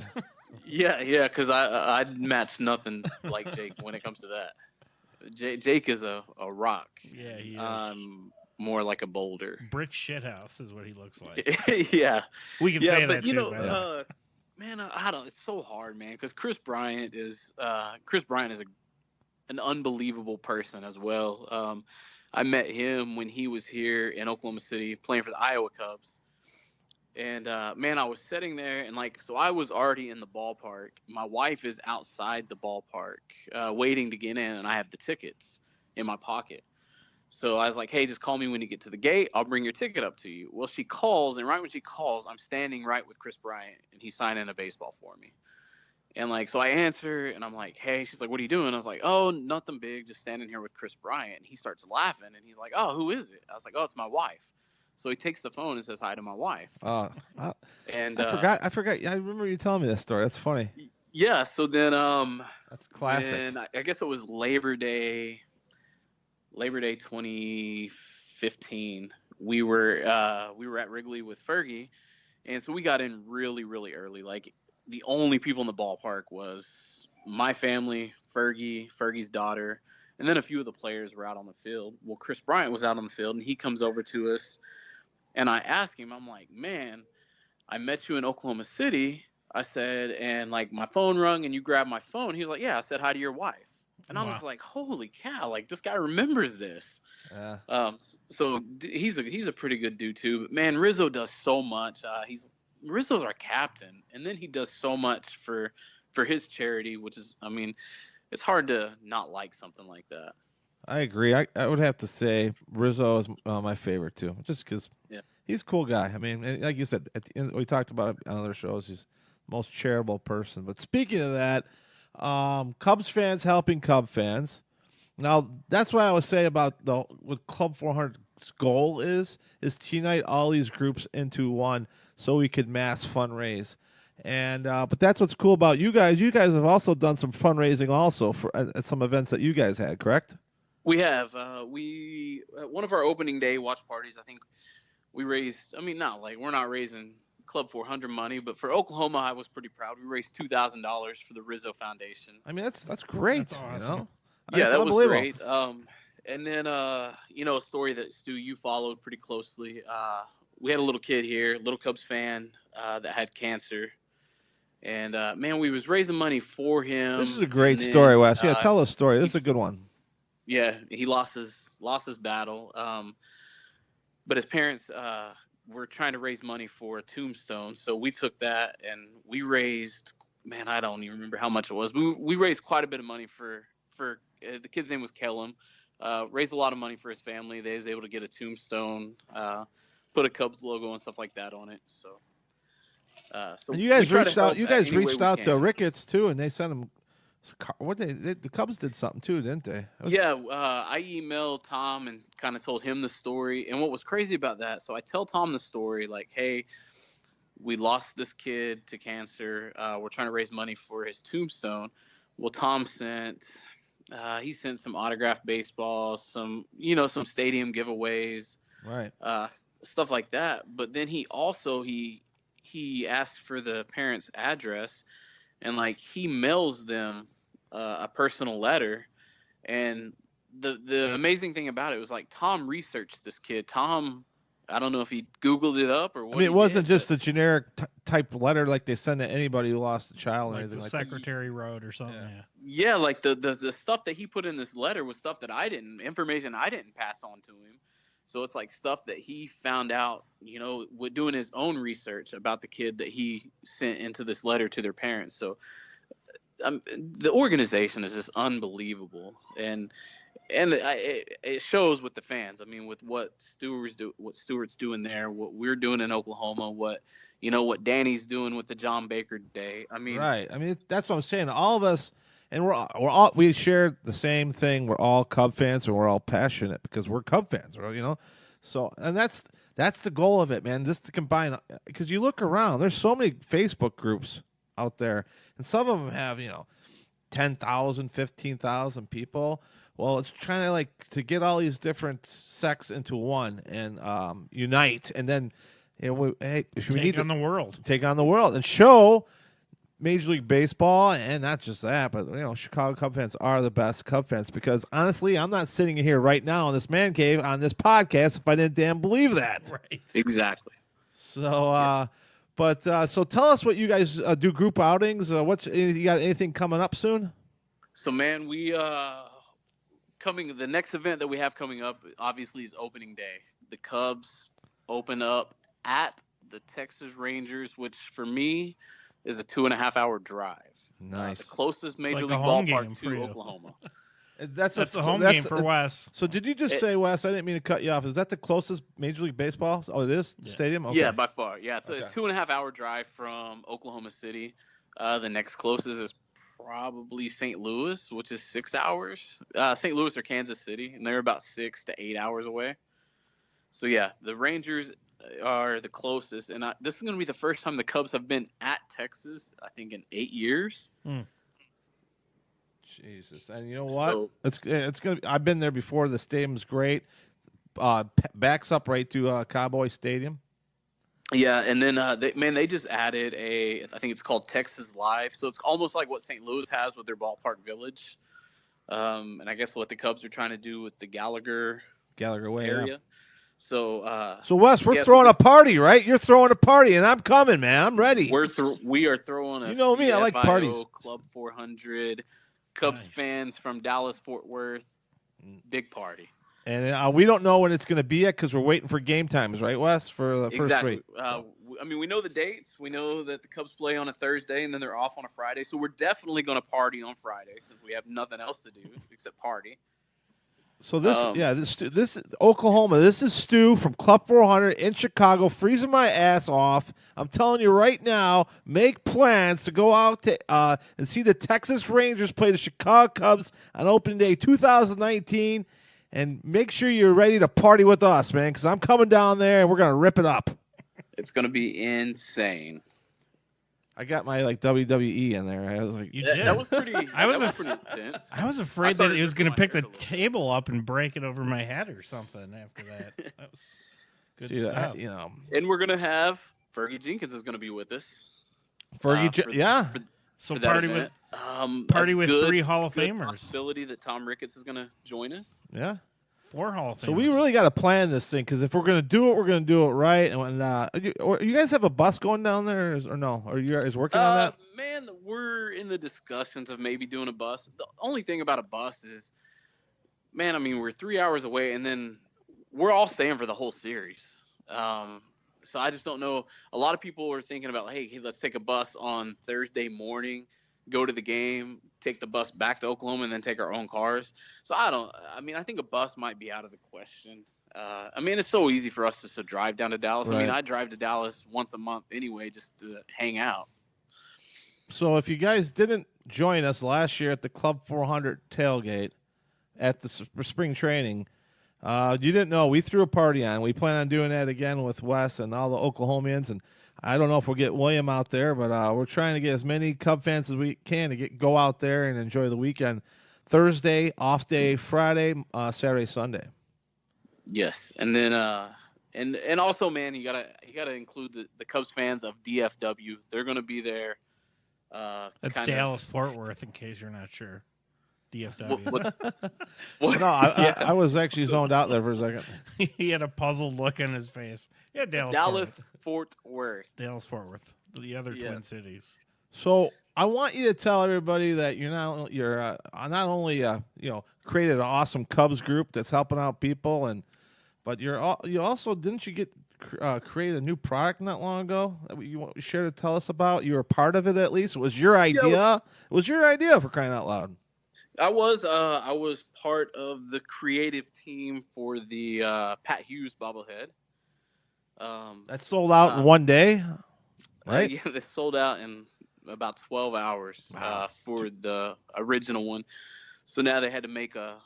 [SPEAKER 4] Yeah, because I'd match nothing like Jake when it comes to that. Jake is a rock.
[SPEAKER 2] Yeah, he is.
[SPEAKER 4] More like a boulder.
[SPEAKER 2] Brick shithouse is what he looks like.
[SPEAKER 4] Yeah,
[SPEAKER 2] We can say that
[SPEAKER 4] but
[SPEAKER 2] too.
[SPEAKER 4] man, I don't. It's so hard, man, because Chris Bryant is an unbelievable person as well. I met him when he was here in Oklahoma City playing for the Iowa Cubs. And, man, I was sitting there and so I was already in the ballpark. My wife is outside the ballpark waiting to get in, and I have the tickets in my pocket. So I was like, hey, just call me when you get to the gate. I'll bring your ticket up to you. Well, she calls, and right when she calls, I'm standing right with Chris Bryant, and he's signing a baseball for me. And, so I answer, and I'm like, hey. She's like, what are you doing? I was like, oh, nothing big, just standing here with Chris Bryant. And he starts laughing, and he's like, oh, who is it? I was like, oh, it's my wife. So he takes the phone and says hi to my wife.
[SPEAKER 3] And I forgot. I remember you telling me that story. That's funny.
[SPEAKER 4] Yeah, so then
[SPEAKER 3] that's classic.
[SPEAKER 4] And I guess it was Labor Day 2015. We were at Wrigley with Fergie, and so we got in really, really early. Like the only people in the ballpark was my family, Fergie's daughter, and then a few of the players were out on the field. Well, Chris Bryant was out on the field, and he comes over to us, and I ask him, I'm like, man, I met you in Oklahoma City. I said, and my phone rung, and you grabbed my phone. He was like, yeah. I said hi to your wife. And I was like, holy cow, this guy remembers this.
[SPEAKER 3] Yeah.
[SPEAKER 4] So he's a pretty good dude too. But man, Rizzo does so much. Rizzo's our captain, and then he does so much for his charity, which is, it's hard to not like something like that.
[SPEAKER 3] I agree. I would have to say Rizzo is my favorite too, just because he's a cool guy. And like you said, we talked about it on other shows. He's most charitable person. But speaking of that, Cubs fans helping Cub fans. Now that's what I would say about what Club 400's goal is to unite all these groups into one, so we could mass fundraise. And but that's what's cool about you guys. You guys have also done some fundraising also for at some events that you guys had, correct?
[SPEAKER 4] We have. We at one of our opening day watch parties, I think we raised. I mean, we're not raising Club 400 money, but for Oklahoma, I was pretty proud. We raised $2,000 for the Rizzo Foundation.
[SPEAKER 3] I mean, that's great.
[SPEAKER 2] That's awesome.
[SPEAKER 3] You know?
[SPEAKER 4] Yeah,
[SPEAKER 3] That's
[SPEAKER 4] that was
[SPEAKER 3] unbelievable.
[SPEAKER 4] great. And then a story that Stu, you followed pretty closely. We had a little kid here, little Cubs fan, that had cancer, and man, we was raising money for him.
[SPEAKER 3] This is a great
[SPEAKER 4] and then,
[SPEAKER 3] story, Wes. Yeah, tell us a story. This is a good one.
[SPEAKER 4] Yeah, he lost his battle, but his parents were trying to raise money for a tombstone, so we took that and we raised. Man, I don't even remember how much it was. We raised quite a bit of money for the kid's name was Kellum. Raised a lot of money for his family. They was able to get a tombstone, put a Cubs logo and stuff like that on it. So
[SPEAKER 3] And you guys
[SPEAKER 4] we try to
[SPEAKER 3] reached out.
[SPEAKER 4] help
[SPEAKER 3] You guys
[SPEAKER 4] any way
[SPEAKER 3] reached
[SPEAKER 4] we
[SPEAKER 3] out to
[SPEAKER 4] can.
[SPEAKER 3] Ricketts too, and they sent him. The Cubs did something too, didn't they?
[SPEAKER 4] Yeah, I emailed Tom and kind of told him the story. And what was crazy about that, so I tell Tom the story, like, hey, we lost this kid to cancer. We're trying to raise money for his tombstone. Well, Tom sent some autographed baseballs, some stadium giveaways,
[SPEAKER 3] Right.
[SPEAKER 4] stuff like that. But then he also he asked for the parents' address, and like he mails them a personal letter. And the amazing thing about it was like Tom researched this kid. Tom, I don't know if he Googled it up or what.
[SPEAKER 3] I mean, it
[SPEAKER 4] he
[SPEAKER 3] wasn't
[SPEAKER 4] did,
[SPEAKER 3] just a generic type letter like they send to anybody who lost a child or
[SPEAKER 2] Like
[SPEAKER 3] anything
[SPEAKER 2] the
[SPEAKER 3] like that.
[SPEAKER 2] Secretary Road or something.
[SPEAKER 3] Yeah.
[SPEAKER 2] Yeah.
[SPEAKER 4] Yeah, like the stuff that he put in this letter was stuff that information I didn't pass on to him. So it's like stuff that he found out, with doing his own research about the kid that he sent into this letter to their parents. So the organization is just unbelievable, and it shows with the fans. I mean, with what Stewart's doing there, what we're doing in Oklahoma, what Danny's doing with the John Baker Day. I mean,
[SPEAKER 3] Right. I mean, that's what I'm saying. All of us, and we share the same thing. We're all Cub fans, and we're all passionate because we're Cub fans, So, and that's the goal of it, man. Just to combine, because you look around, there's so many Facebook groups out there, and some of them have 10,000, 15,000 people. Well, it's trying to get all these different sects into one and unite, and then we need
[SPEAKER 2] Take on the world.
[SPEAKER 3] take on the world and show Major League Baseball, and not just that, but Chicago Cub fans are the best Cub fans. Because honestly, I'm not sitting here right now in this man cave on this podcast if I didn't damn believe that.
[SPEAKER 2] Right.
[SPEAKER 4] exactly.
[SPEAKER 3] So, so tell us what you guys do. Group outings. You got anything coming up soon?
[SPEAKER 4] So, man, we the next event that we have coming up obviously is opening day. The Cubs open up at the Texas Rangers, which for me is a 2.5-hour drive.
[SPEAKER 3] Nice.
[SPEAKER 4] The closest major
[SPEAKER 2] like a
[SPEAKER 4] league
[SPEAKER 2] home game
[SPEAKER 4] ballpark
[SPEAKER 2] for
[SPEAKER 4] to
[SPEAKER 2] you.
[SPEAKER 4] Oklahoma.
[SPEAKER 3] That's
[SPEAKER 2] a home game for Wes.
[SPEAKER 3] So did you just say, Wes? I didn't mean to cut you off. Is that the closest Major League Baseball? Oh, it is?
[SPEAKER 2] Yeah.
[SPEAKER 3] Stadium? Okay.
[SPEAKER 4] Yeah, by far. Yeah, it's
[SPEAKER 3] Okay.
[SPEAKER 4] a 2.5-hour drive from Oklahoma City. The next closest is probably St. Louis, which is 6 hours. St. Louis or Kansas City, and they're about 6 to 8 hours away. So yeah, the Rangers are the closest, and this is going to be the first time the Cubs have been at Texas, I think, in 8 years.
[SPEAKER 3] Jesus, and you know what?
[SPEAKER 4] So-
[SPEAKER 3] It's gonna. I've been there before. The stadium's great. Backs up right to Cowboy Stadium.
[SPEAKER 4] Yeah, and then they just added I think it's called Texas Live. So it's almost like what St. Louis has with their ballpark village. And I guess what the Cubs are trying to do with the Gallagher
[SPEAKER 3] Way
[SPEAKER 4] area.
[SPEAKER 3] Yeah.
[SPEAKER 4] So
[SPEAKER 3] So Wes, we're
[SPEAKER 4] yeah, so
[SPEAKER 3] throwing
[SPEAKER 4] this-
[SPEAKER 3] a party, right? You're throwing a party, and I'm coming, man. I'm ready.
[SPEAKER 4] we are throwing a
[SPEAKER 3] You know me, I like
[SPEAKER 4] CFIO
[SPEAKER 3] parties.
[SPEAKER 4] Club 400 Cubs
[SPEAKER 2] Nice.
[SPEAKER 4] fans from Dallas Fort Worth big party.
[SPEAKER 3] And we don't know when it's going to be yet because we're waiting for game times, right, Wes? For the first
[SPEAKER 4] Exactly.
[SPEAKER 3] rate.
[SPEAKER 4] I mean, we know the dates. We know that the Cubs play on a Thursday and then they're off on a Friday. So we're definitely going to party on Friday since we have nothing else to do except party.
[SPEAKER 3] So this Oklahoma. This is Stu from Club 400 in Chicago, freezing my ass off. I'm telling you right now, make plans to go out to and see the Texas Rangers play the Chicago Cubs on opening day 2019, and make sure you're ready to party with us, man. Because I'm coming down there and we're gonna rip it up.
[SPEAKER 4] It's gonna be insane.
[SPEAKER 3] I got my WWE in there. I was like,
[SPEAKER 2] You did.
[SPEAKER 4] That was pretty.
[SPEAKER 2] I was
[SPEAKER 4] that
[SPEAKER 2] a-
[SPEAKER 4] pretty intense.
[SPEAKER 2] I was afraid that
[SPEAKER 4] started
[SPEAKER 2] he was
[SPEAKER 4] ripping
[SPEAKER 2] going
[SPEAKER 4] my
[SPEAKER 2] to pick
[SPEAKER 4] hair
[SPEAKER 2] the
[SPEAKER 4] a little bit.
[SPEAKER 2] table up and break it over my head or something after that. That was good
[SPEAKER 3] dude,
[SPEAKER 2] stuff.
[SPEAKER 4] And we're gonna have Fergie Jenkins is gonna be with us.
[SPEAKER 3] Fergie, yeah.
[SPEAKER 2] So
[SPEAKER 4] for that
[SPEAKER 2] party
[SPEAKER 4] event.
[SPEAKER 2] party
[SPEAKER 4] A
[SPEAKER 2] with
[SPEAKER 4] good-
[SPEAKER 2] 3 Hall of
[SPEAKER 4] good
[SPEAKER 2] Famers.
[SPEAKER 4] possibility that Tom Ricketts is gonna join us.
[SPEAKER 3] Yeah.
[SPEAKER 2] 4 Hall of Famers.
[SPEAKER 3] So we really got to plan this thing, because if we're going to do it, we're going to do it right. And when, you guys have a bus going down there, or no? Are you guys working on that?
[SPEAKER 4] Man, we're in the discussions of maybe doing a bus. The only thing about a bus is, man, I mean, we're 3 hours away, and then we're all staying for the whole series. So I just don't know. A lot of people are thinking about, hey, let's take a bus on Thursday morning, go to the game, take the bus back to Oklahoma, and then take our own cars. So I think a bus might be out of the question. I mean, it's so easy for us to drive down to Dallas. I mean,
[SPEAKER 3] Right.
[SPEAKER 4] I drive to Dallas once a month anyway, just to hang out.
[SPEAKER 3] So if you guys didn't join us last year at the Club 400 tailgate at the spring training, you didn't know we threw a party on. We plan on doing that again with Wes and all the Oklahomians. And I don't know if we'll get William out there, but we're trying to get as many Cub fans as we can to go out there and enjoy the weekend. Thursday, off day, Friday, Saturday, Sunday.
[SPEAKER 4] Yes, and then and also, man, you gotta include the Cubs fans of DFW. They're gonna be there.
[SPEAKER 2] That's
[SPEAKER 4] kind
[SPEAKER 2] Dallas Fort Worth, in case you're not sure. DFW.
[SPEAKER 3] So, no, I was actually zoned out there for a second.
[SPEAKER 2] He had a puzzled look on his face. Yeah,
[SPEAKER 4] Dallas Fort Worth.
[SPEAKER 2] Dallas Fort Worth, the other Twin
[SPEAKER 4] Yes.
[SPEAKER 2] Cities.
[SPEAKER 3] So I want you to tell everybody that you're not only created an awesome Cubs group that's helping out people, but you also didn't you get create a new product not long ago that you share to tell us about? You were part of it, at least. It was your idea. It was your idea, for crying out loud.
[SPEAKER 4] I was part of the creative team for the Pat Hughes bobblehead.
[SPEAKER 3] That sold out in one day, right?
[SPEAKER 4] Yeah, they sold out in about 12 hours for the original one. So now they had to make a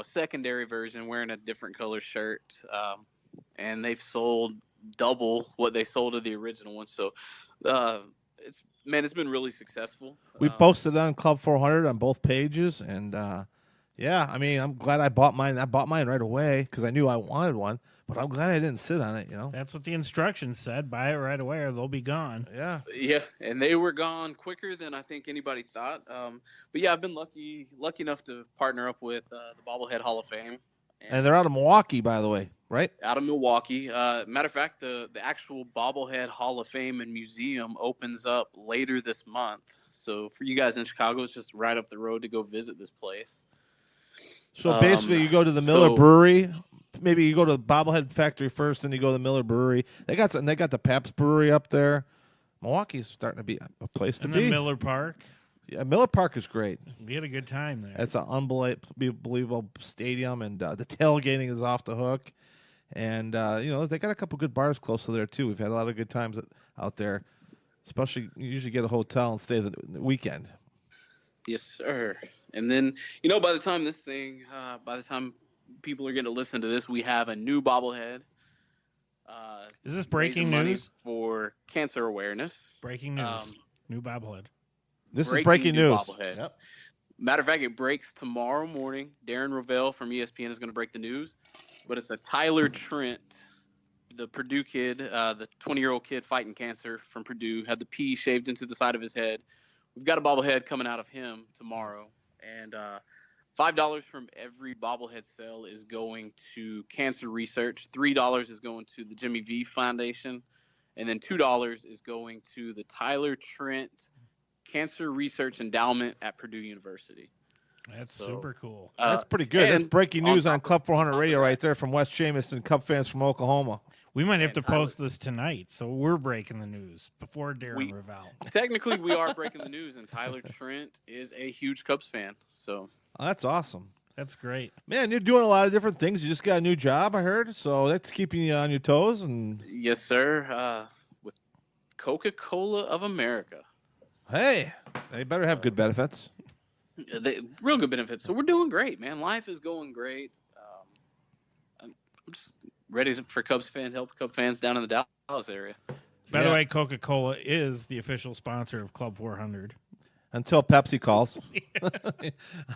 [SPEAKER 4] secondary version wearing a different color shirt, and they've sold double what they sold of the original one. So it's been really successful.
[SPEAKER 3] We posted it on Club 400 on both pages, and yeah, I mean, I'm glad I bought mine. I bought mine right away because I knew I wanted one, but I'm glad I didn't sit on it.
[SPEAKER 2] That's what the instructions said. Buy it right away or they'll be gone.
[SPEAKER 3] Yeah.
[SPEAKER 4] Yeah, and they were gone quicker than I think anybody thought. But yeah, I've been lucky enough to partner up with the Bobblehead Hall of Fame.
[SPEAKER 3] And they're out of Milwaukee, by the way, right?
[SPEAKER 4] Out of Milwaukee. Matter of fact, the actual Bobblehead Hall of Fame and Museum opens up later this month. So for you guys in Chicago, it's just right up the road to go visit this place.
[SPEAKER 3] So basically, you go to the Miller Brewery. Maybe you go to the Bobblehead Factory first, then you go to the Miller Brewery. They got the Pabst Brewery up there. Milwaukee's starting to be a place to
[SPEAKER 2] And
[SPEAKER 3] be.
[SPEAKER 2] then Miller Park.
[SPEAKER 3] Yeah, Miller Park is great.
[SPEAKER 2] We had a good time there.
[SPEAKER 3] It's an unbelievable stadium, and the tailgating is off the hook. And they got a couple good bars close to there too. We've had a lot of good times out there. Especially, you usually get a hotel and stay the weekend.
[SPEAKER 4] Yes, sir. And then, by the time people are going to listen to this, we have a new bobblehead.
[SPEAKER 2] Is this breaking
[SPEAKER 4] raising money
[SPEAKER 2] news?
[SPEAKER 4] for cancer awareness?
[SPEAKER 2] Breaking news. New bobblehead.
[SPEAKER 3] This is breaking
[SPEAKER 4] new
[SPEAKER 3] news.
[SPEAKER 4] bobblehead.
[SPEAKER 3] Yep.
[SPEAKER 4] Matter of fact, it breaks tomorrow morning. Darren Ravel from ESPN is going to break the news. But it's a Tyler Trent, the Purdue kid, the 20-year-old kid fighting cancer from Purdue, had the P shaved into the side of his head. We've got a bobblehead coming out of him tomorrow. And $5 from every bobblehead sale is going to cancer research. $3 is going to the Jimmy V Foundation. And then $2 is going to the Tyler Trent Cancer Research Endowment at Purdue University.
[SPEAKER 2] That's
[SPEAKER 4] So,
[SPEAKER 2] super cool.
[SPEAKER 3] That's pretty good. That's
[SPEAKER 4] and
[SPEAKER 3] breaking
[SPEAKER 4] on
[SPEAKER 3] news on
[SPEAKER 4] top
[SPEAKER 3] Club
[SPEAKER 4] of-
[SPEAKER 3] 400
[SPEAKER 4] on top of
[SPEAKER 3] Radio
[SPEAKER 4] that-
[SPEAKER 3] right there from West Jameson, Cub fans from Oklahoma.
[SPEAKER 2] We might have
[SPEAKER 4] and
[SPEAKER 2] to post this tonight, so we're breaking the news before Darren Ravel.
[SPEAKER 4] Technically, we are breaking the news, and Tyler Trent is a huge Cubs fan. So
[SPEAKER 3] Oh, that's awesome.
[SPEAKER 2] That's great.
[SPEAKER 3] Man, you're doing a lot of different things. You just got a new job, I heard, so that's keeping you on your toes. And
[SPEAKER 4] Yes, sir. With Coca-Cola of America.
[SPEAKER 3] hey, they better have good benefits.
[SPEAKER 4] Real good benefits. So we're doing great, man. Life is going great. I'm just ready for Cubs fans, help Cubs fans down in the Dallas area.
[SPEAKER 2] By the
[SPEAKER 3] Yeah.
[SPEAKER 2] way, Coca-Cola is the official sponsor of Club 400.
[SPEAKER 3] Until Pepsi calls.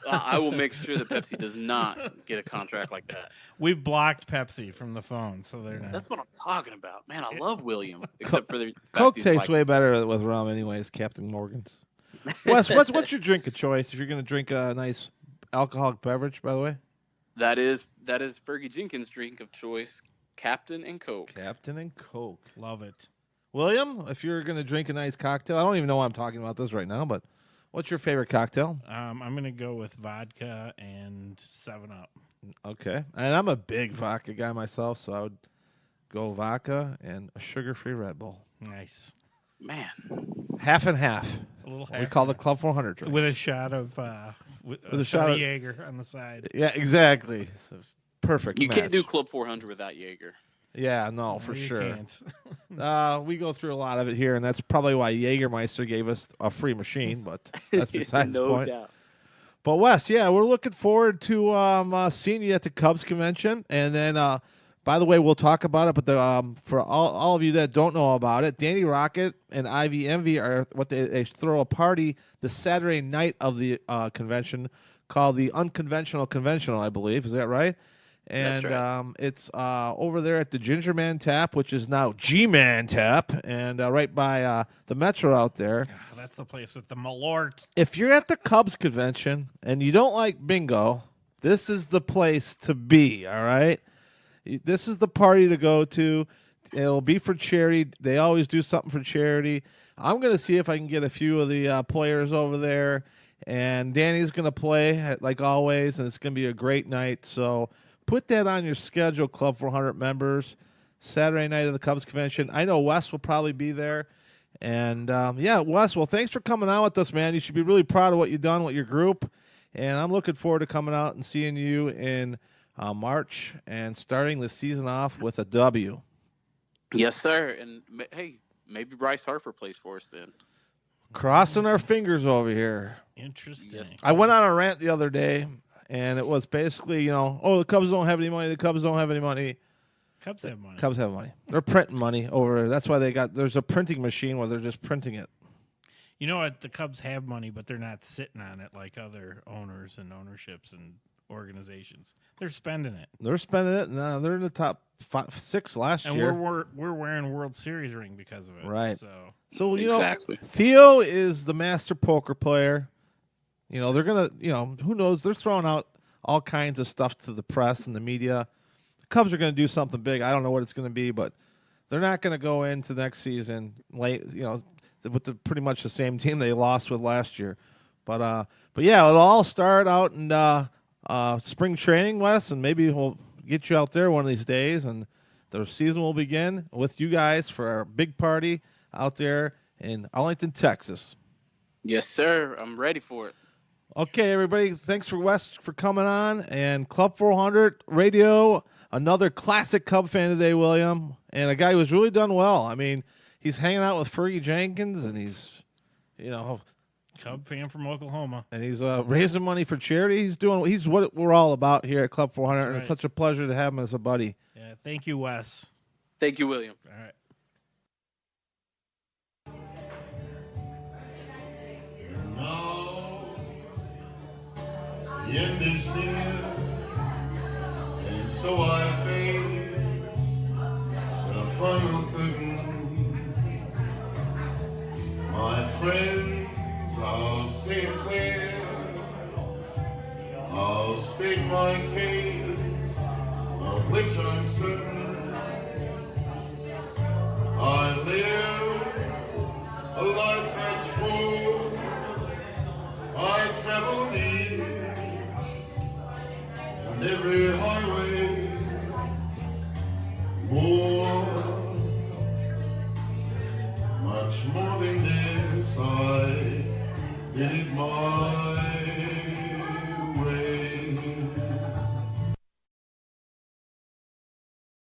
[SPEAKER 4] I will make sure that Pepsi does not get a contract like that.
[SPEAKER 2] We've blocked Pepsi from the phone, so they're not.
[SPEAKER 4] That's what I'm talking about, man. I love William, except for the fact
[SPEAKER 3] Coke
[SPEAKER 4] he's
[SPEAKER 3] tastes way
[SPEAKER 4] Vikings.
[SPEAKER 3] better with rum, anyways. Captain Morgan's. Wes, what's your drink of choice if you're going to drink a nice alcoholic beverage? By the way,
[SPEAKER 4] That is Fergie Jenkins' drink of choice, Captain and Coke.
[SPEAKER 3] Captain and Coke.
[SPEAKER 2] Love it.
[SPEAKER 3] William, if you're going to drink a nice cocktail, I don't even know why I'm talking about this right now, but what's your favorite cocktail?
[SPEAKER 2] I'm going to go with vodka and 7-Up.
[SPEAKER 3] Okay, and I'm a big vodka guy myself, so I would go vodka and a sugar-free Red Bull.
[SPEAKER 2] Nice.
[SPEAKER 4] Man,
[SPEAKER 3] Half and half.
[SPEAKER 2] A little
[SPEAKER 3] We call the Club 400 drinks.
[SPEAKER 2] with a shot of with
[SPEAKER 3] a
[SPEAKER 2] a
[SPEAKER 3] shot
[SPEAKER 2] shot of
[SPEAKER 3] of-
[SPEAKER 2] Jaeger on the side.
[SPEAKER 3] Yeah, exactly. So, perfect.
[SPEAKER 4] you can't
[SPEAKER 3] match.
[SPEAKER 4] do Club 400 without Jaeger.
[SPEAKER 3] Yeah, no, for
[SPEAKER 2] No, you
[SPEAKER 3] sure.
[SPEAKER 2] can't.
[SPEAKER 3] We go through a lot of it here, and that's probably why Jägermeister gave us a free machine, but that's besides the
[SPEAKER 4] no
[SPEAKER 3] point.
[SPEAKER 4] doubt.
[SPEAKER 3] But, Wes, yeah, we're looking forward to seeing you at the Cubs convention. And then, by the way, we'll talk about it, but for all of you that don't know about it, Danny Rocket and Ivy Envy are what they throw a party the Saturday night of the convention called the Unconventional Conventional, I believe. Is that right? And
[SPEAKER 4] That's right.
[SPEAKER 3] it's over there at the Ginger Man Tap, which is now G-Man Tap, and right by the Metro out there.
[SPEAKER 2] That's the place with the Malort.
[SPEAKER 3] If you're at the Cubs convention and you don't like bingo, this is the place to be, all right? This is the party to go to. It'll be for charity. They always do something for charity. I'm going to see if I can get a few of the players over there, and Danny's going to play, like always, and it's going to be a great night. So put that on your schedule, Club 400 members. Saturday night of the Cubs convention. I know Wes will probably be there. And, yeah, Wes, well, thanks for coming out with us, man. You should be really proud of what you've done with your group. And I'm looking forward to coming out and seeing you in March and starting the season off with a W.
[SPEAKER 4] Yes, sir. And hey, maybe Bryce Harper plays for us then.
[SPEAKER 3] Crossing our fingers over here.
[SPEAKER 2] Interesting.
[SPEAKER 4] Yes.
[SPEAKER 3] I went on a rant the other day, and it was basically, the Cubs don't have any money. The Cubs don't have any money.
[SPEAKER 2] Cubs have money.
[SPEAKER 3] Cubs have money. They're printing money over there. That's why there's a printing machine where they're just printing it.
[SPEAKER 2] You know what? The Cubs have money, but they're not sitting on it like other owners and ownerships and organizations. They're spending it.
[SPEAKER 3] They're spending it. No, they're in the top 6 last
[SPEAKER 2] And
[SPEAKER 3] year.
[SPEAKER 2] we're wearing World Series ring because of it.
[SPEAKER 3] Right.
[SPEAKER 2] So
[SPEAKER 3] So,
[SPEAKER 4] Exactly.
[SPEAKER 3] Theo is the master poker player. They're going to, who knows? They're throwing out all kinds of stuff to the press and the media. The Cubs are going to do something big. I don't know what it's going to be, but they're not going to go into next season late, with pretty much the same team they lost with last year. But yeah, it'll all start out in spring training, Wes, and maybe we'll get you out there one of these days, and the season will begin with you guys for our big party out there in Arlington, Texas.
[SPEAKER 4] Yes, sir. I'm ready for it.
[SPEAKER 3] Okay, everybody, thanks for Wes for coming on, and Club 400 Radio, another classic Cub fan today, William, and a guy who's really done well. I mean, he's hanging out with Fergie Jenkins, and he's,
[SPEAKER 2] Cub fan from Oklahoma.
[SPEAKER 3] and he's raising money for charity. He's what we're all about here at Club 400,
[SPEAKER 2] That's
[SPEAKER 3] and it's
[SPEAKER 2] right.
[SPEAKER 3] such a pleasure to have him as a buddy.
[SPEAKER 2] Yeah. Thank you, Wes.
[SPEAKER 4] Thank you, William.
[SPEAKER 2] All right.
[SPEAKER 5] Now, the end is near, and so I face the final curtain. My friends, I'll say it clear, I'll state my case, of which I'm certain. I live a life that's full. I traveled each and every highway, much more than this. I did it my